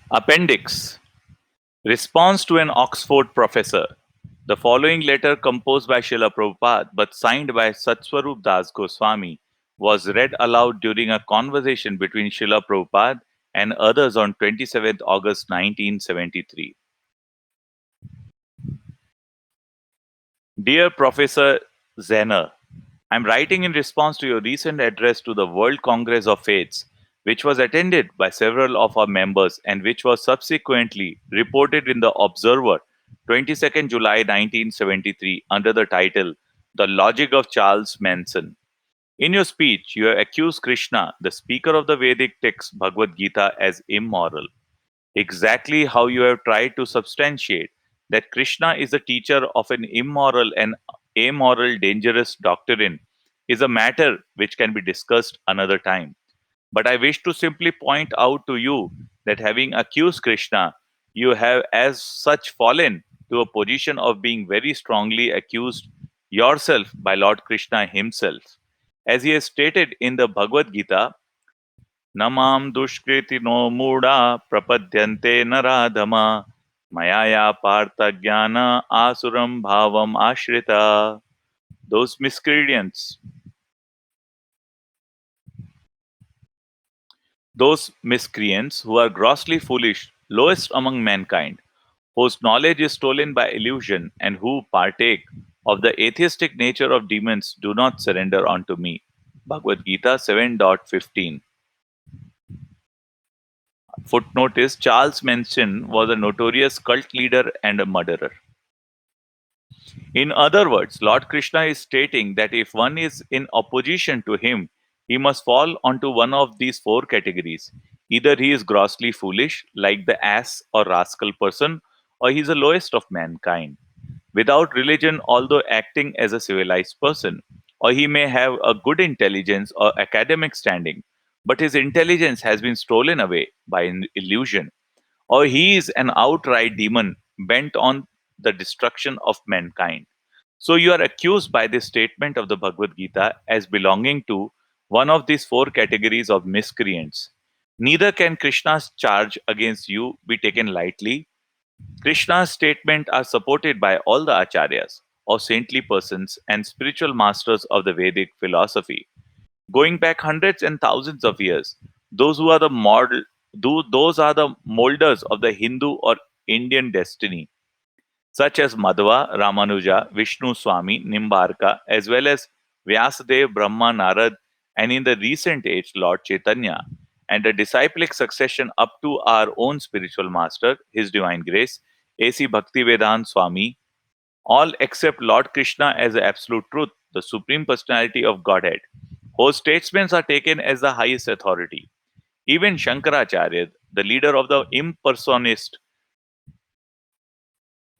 Appendix. Response to an Oxford professor. The following letter, composed by Srila Prabhupada but signed by Satswarup Das Goswami, was read aloud during a conversation between Srila Prabhupada and others on 27th August 1973. Dear Professor Zener, I am writing in response to your recent address to the World Congress of Faiths, which was attended by several of our members and which was subsequently reported in the Observer 22nd July 1973 under the title The Logic of Charles Manson. In your speech, you have accused Krishna, the speaker of the Vedic text Bhagavad Gita, as immoral. Exactly how you have tried to substantiate that Krishna is the teacher of an immoral and amoral dangerous doctrine is a matter which can be discussed another time. But I wish to simply point out to you that having accused Krishna, you have as such fallen to a position of being very strongly accused yourself by Lord Krishna himself. As he has stated in the Bhagavad Gita, न मां दुष्कृतिनो मूढा प्रपद्यन्ते नराधमा मया या पार्थ ज्ञान आसुरं भावम् आश्रिता. Those miscreants, those miscreants who are grossly foolish, lowest among mankind, whose knowledge is stolen by illusion, and who partake of the atheistic nature of demons, do not surrender unto me. Bhagavad Gita 7.15. Footnote is Charles Manson was a notorious cult leader and a murderer. In other words, Lord Krishna is stating that if one is in opposition to him, he must fall onto one of these four categories. Either he is grossly foolish, like the ass or rascal person, or he is the lowest of mankind, without religion, although acting as a civilized person, or he may have a good intelligence or academic standing, but his intelligence has been stolen away by an illusion, or he is an outright demon bent on the destruction of mankind. So you are accused by this statement of the Bhagavad Gita as belonging to one of these four categories of miscreants. Neither can Krishna's charge against you be taken lightly. Krishna's statements are supported by all the acharyas, or saintly persons and spiritual masters of the Vedic philosophy, going back hundreds and thousands of years. Those who are the model, those are the molders of the Hindu or Indian destiny, such as Madhva, Ramanuja, Vishnu Swami, Nimbarka, as well as Vyasadeva, Brahma, Narad, and in the recent age, Lord Chaitanya, and the disciplic succession up to our own spiritual master, His Divine Grace, A.C. Bhaktivedanta Swami, all except Lord Krishna as the absolute truth, the Supreme Personality of Godhead, whose statements are taken as the highest authority. Even Shankaracharya, the leader of the impersonist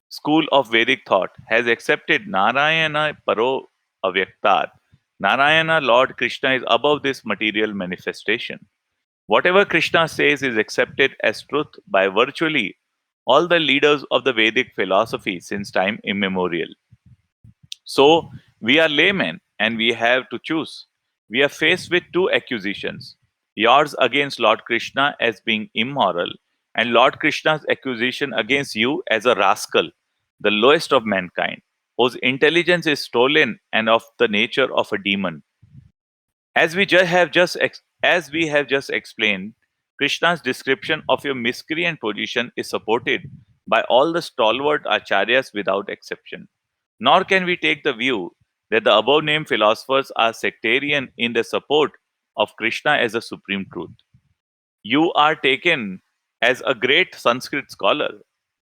school of Vedic thought, has accepted Narayana Paro Avyaktat. Narayana, Lord Krishna, is above this material manifestation. Whatever Krishna says is accepted as truth by virtually all the leaders of the Vedic philosophy since time immemorial. So, we are laymen and we have to choose. We are faced with two accusations, yours against Lord Krishna as being immoral, and Lord Krishna's accusation against you as a rascal, the lowest of mankind, whose intelligence is stolen and of the nature of a demon. As we have just explained, Krishna's description of your miscreant position is supported by all the stalwart acharyas without exception. Nor can we take the view that the above named philosophers are sectarian in their support of Krishna as the supreme truth. You are taken as a great Sanskrit scholar,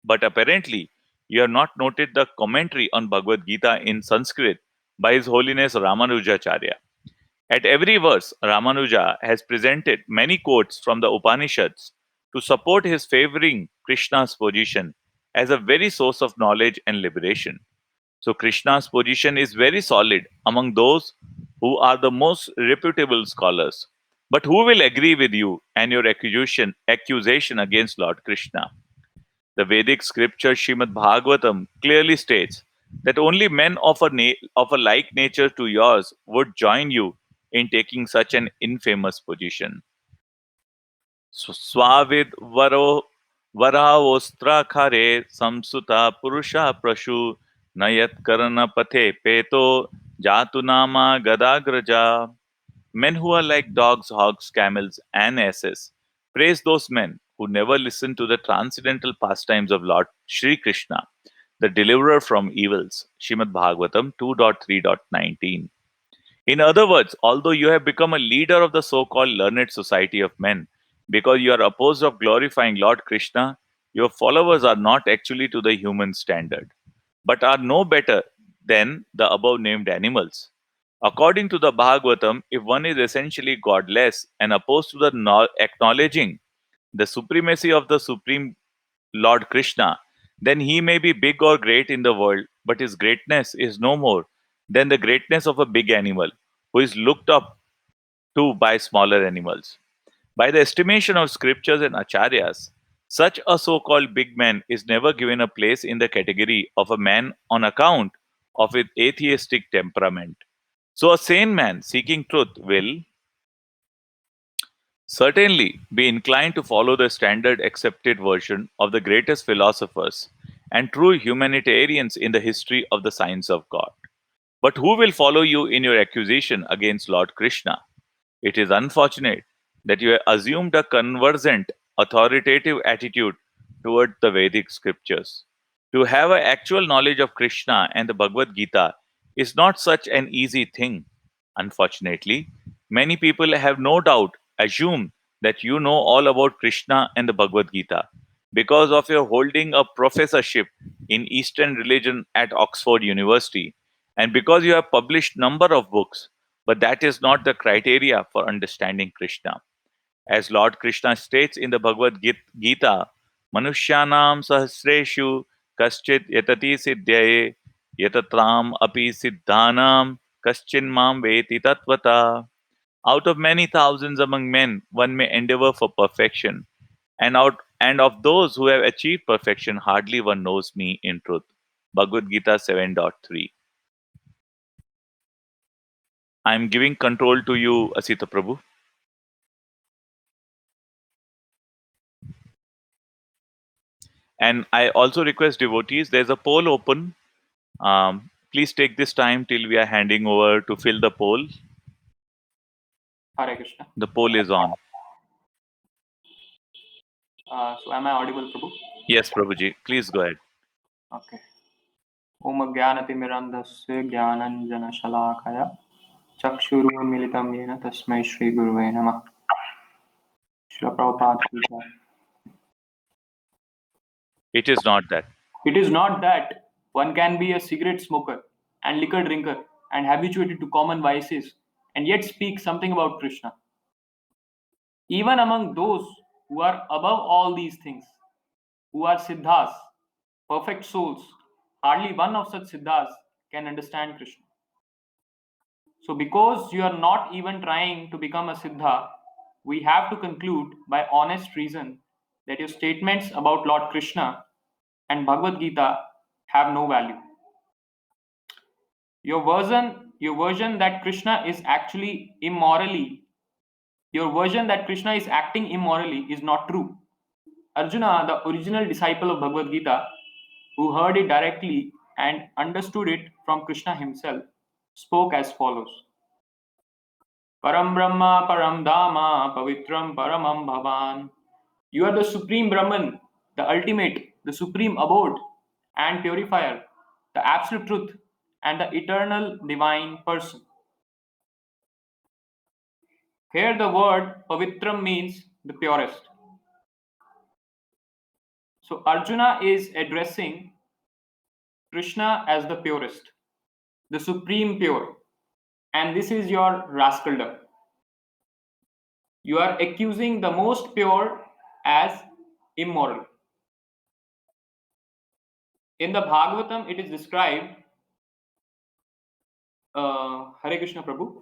but apparently you have not noted the commentary on Bhagavad Gita in Sanskrit by His Holiness Ramanujacharya. At every verse, Ramanuja has presented many quotes from the Upanishads to support his favoring Krishna's position as a very source of knowledge and liberation. So, Krishna's position is very solid among those who are the most reputable scholars. But who will agree with you and your accusation against Lord Krishna? The Vedic scripture Srimad Bhagavatam clearly states that only men of a like nature to yours would join you in taking such an infamous position. Swavid Varo Varavostra samsuta purusha prashu nayat karana pathe peto jatunama gadagraja. Men who are like dogs, hogs, camels, and asses. Praise those men who never listen to the transcendental pastimes of Lord Sri Krishna, the deliverer from evils. Shrimad Bhagavatam 2.3.19. In other words, although you have become a leader of the so-called learned society of men, because you are opposed of glorifying Lord Krishna, your followers are not actually to the human standard, but are no better than the above named animals. According to the Bhagavatam, if one is essentially godless and opposed to the acknowledging the supremacy of the Supreme Lord Krishna, then he may be big or great in the world, but his greatness is no more than the greatness of a big animal who is looked up to by smaller animals. By the estimation of scriptures and acharyas, such a so called big man is never given a place in the category of a man on account of his atheistic temperament. So, a sane man seeking truth will certainly be inclined to follow the standard accepted version of the greatest philosophers and true humanitarians in the history of the science of God. But who will follow you in your accusation against Lord Krishna? It is unfortunate that you have assumed a conversant, authoritative attitude toward the Vedic scriptures. To have an actual knowledge of Krishna and the Bhagavad Gita is not such an easy thing. Unfortunately, many people have no doubt assumed that you know all about Krishna and the Bhagavad Gita because of your holding a professorship in Eastern religion at Oxford University and because you have published number of books, but that is not the criteria for understanding Krishna. As Lord Krishna states in the Bhagavad Gita, Manushyanam sahasreshu kaschit yatati siddhyaye yatatram api siddhanam kaschin mam veti tatvata. Out of many thousands among men, one may endeavor for perfection, and of those who have achieved perfection, hardly one knows me in truth. Bhagavad Gita 7.3. I am giving control to you, Asita Prabhu. And I also request devotees, there's a poll open. Please take this time till we are handing over to fill the poll. Hare Krishna. The poll is on. So am I audible, Prabhu? Yes, Prabhuji. Please go ahead. Okay. Om Jnanatimirandhasya Jnananjana Chakshurunmilitam Yena Tasmai Shri Gurave Namah. Srila Prabhupada Gita. It is not that. It is not that one can be a cigarette smoker and liquor drinker and habituated to common vices and yet speak something about Krishna. Even among those who are above all these things, who are siddhas, perfect souls, hardly one of such siddhas can understand Krishna. So, because you are not even trying to become a siddha, we have to conclude by honest reason that your statements about Lord Krishna and Bhagavad Gita have no value. Your version that Krishna is actually immorally, your version that Krishna is acting immorally is not true. Arjuna, the original disciple of Bhagavad Gita, who heard it directly and understood it from Krishna himself, spoke as follows. Param Brahma, Param Dhamma, Pavitram Paramam Bhavan. You are the supreme Brahman, the ultimate, the supreme abode and purifier, the absolute truth, and the eternal divine person. Here the word Pavitram means the purest. So Arjuna is addressing Krishna as the purest, the supreme pure. And this is your rascaldom. You are accusing the most pure as immoral. In the Bhagavatam, it is described, Hare Krishna Prabhu.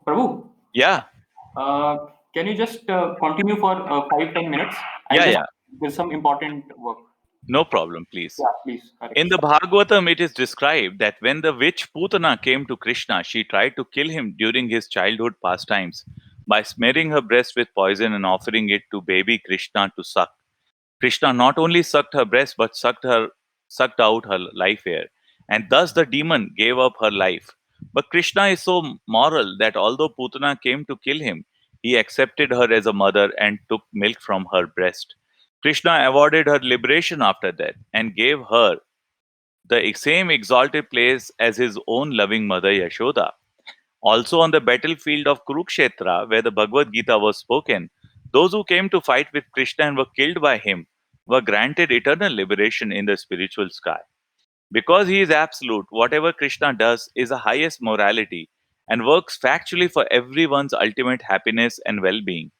Prabhu? Yeah. Can you just continue for 5-10 minutes? Yeah. There's some important work. No problem, please. Yeah, please. In the Bhagavatam, it is described that when the witch Putana came to Krishna, she tried to kill him during his childhood pastimes by smearing her breast with poison and offering it to baby Krishna to suck. Krishna not only sucked her breast but sucked out her life air, and thus the demon gave up her life. But Krishna is so moral that although Putana came to kill him, he accepted her as a mother and took milk from her breast. Krishna awarded her liberation after that and gave her the same exalted place as his own loving mother Yashoda. Also, on the battlefield of Kurukshetra, where the Bhagavad Gita was spoken, those who came to fight with Krishna and were killed by him were granted eternal liberation in the spiritual sky. Because he is absolute, whatever Krishna does is the highest morality and works factually for everyone's ultimate happiness and well being.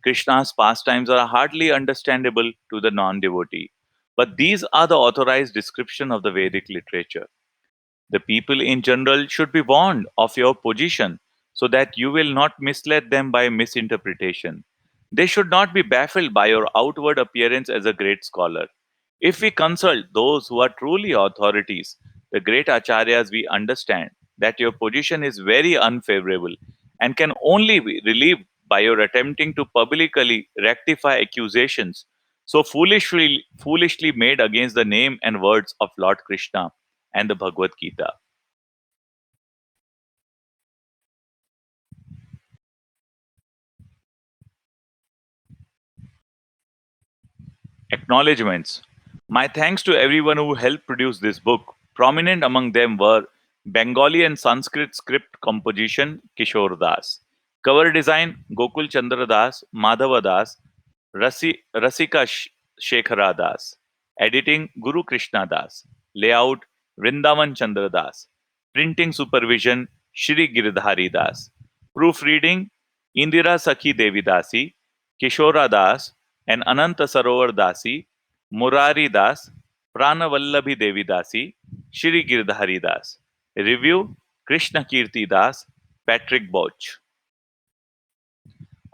Krishna's pastimes are hardly understandable to the non devotee, but these are the authorized description of the Vedic literature. The people in general should be warned of your position so that you will not mislead them by misinterpretation. They should not be baffled by your outward appearance as a great scholar. If we consult those who are truly authorities, the great acharyas, we understand that your position is very unfavorable and can only be relieved by your attempting to publicly rectify accusations so foolishly made against the name and words of Lord Krishna and the Bhagavad Gita. Acknowledgements. My thanks to everyone who helped produce this book. Prominent among them were Bengali and Sanskrit script composition Kishore Das, cover design Gokul Chandra Das, Madhava Das, Rasika Shekhara Das, editing Guru Krishna Das, layout Vrindavan Chandra Das, printing supervision Shri Giridhari Das, proofreading Indira Sakhi Devi Dasi, Kishora Das, and Ananta Sarovar Dasi, Murari Das, Pranavallabhi Devi Dasi, Shri Girdhari Das. Review Krishna Kirti Das, Patrick Boch.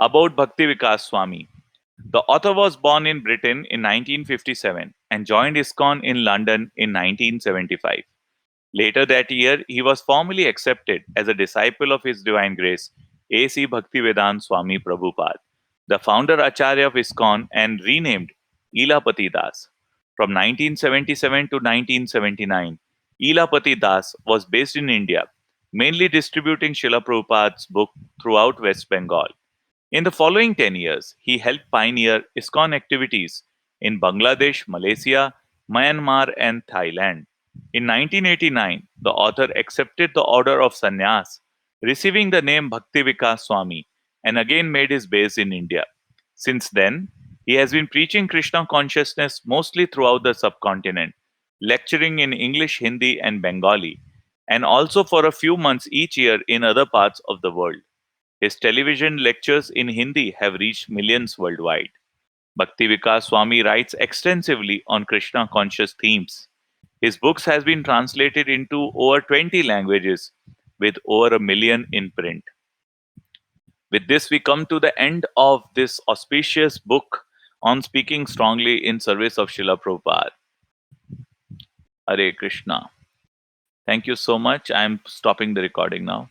About Bhakti Vikas Swami. The author was born in Britain in 1957 and joined ISKCON in London in 1975. Later that year, he was formally accepted as a disciple of His Divine Grace, A.C. Bhaktivedanta Swami Prabhupada, the founder Acharya of ISKCON, and renamed Elapati Das. From 1977 to 1979, Elapati Das was based in India, mainly distributing Srila Prabhupada's book throughout West Bengal. In the following 10 years, he helped pioneer ISKCON activities in Bangladesh, Malaysia, Myanmar, and Thailand. In 1989, the author accepted the order of sannyas, receiving the name Bhakti Vikas Swami, and again made his base in India. Since then, he has been preaching Krishna consciousness mostly throughout the subcontinent, lecturing in English, Hindi, and Bengali, and also for a few months each year in other parts of the world. His television lectures in Hindi have reached millions worldwide. Bhakti Vikas Swami writes extensively on Krishna conscious themes. His books has been translated into over 20 languages with over a million in print. With this, we come to the end of this auspicious book on speaking strongly in service of Srila Prabhupada. Hare Krishna. Thank you so much. I'm stopping the recording now.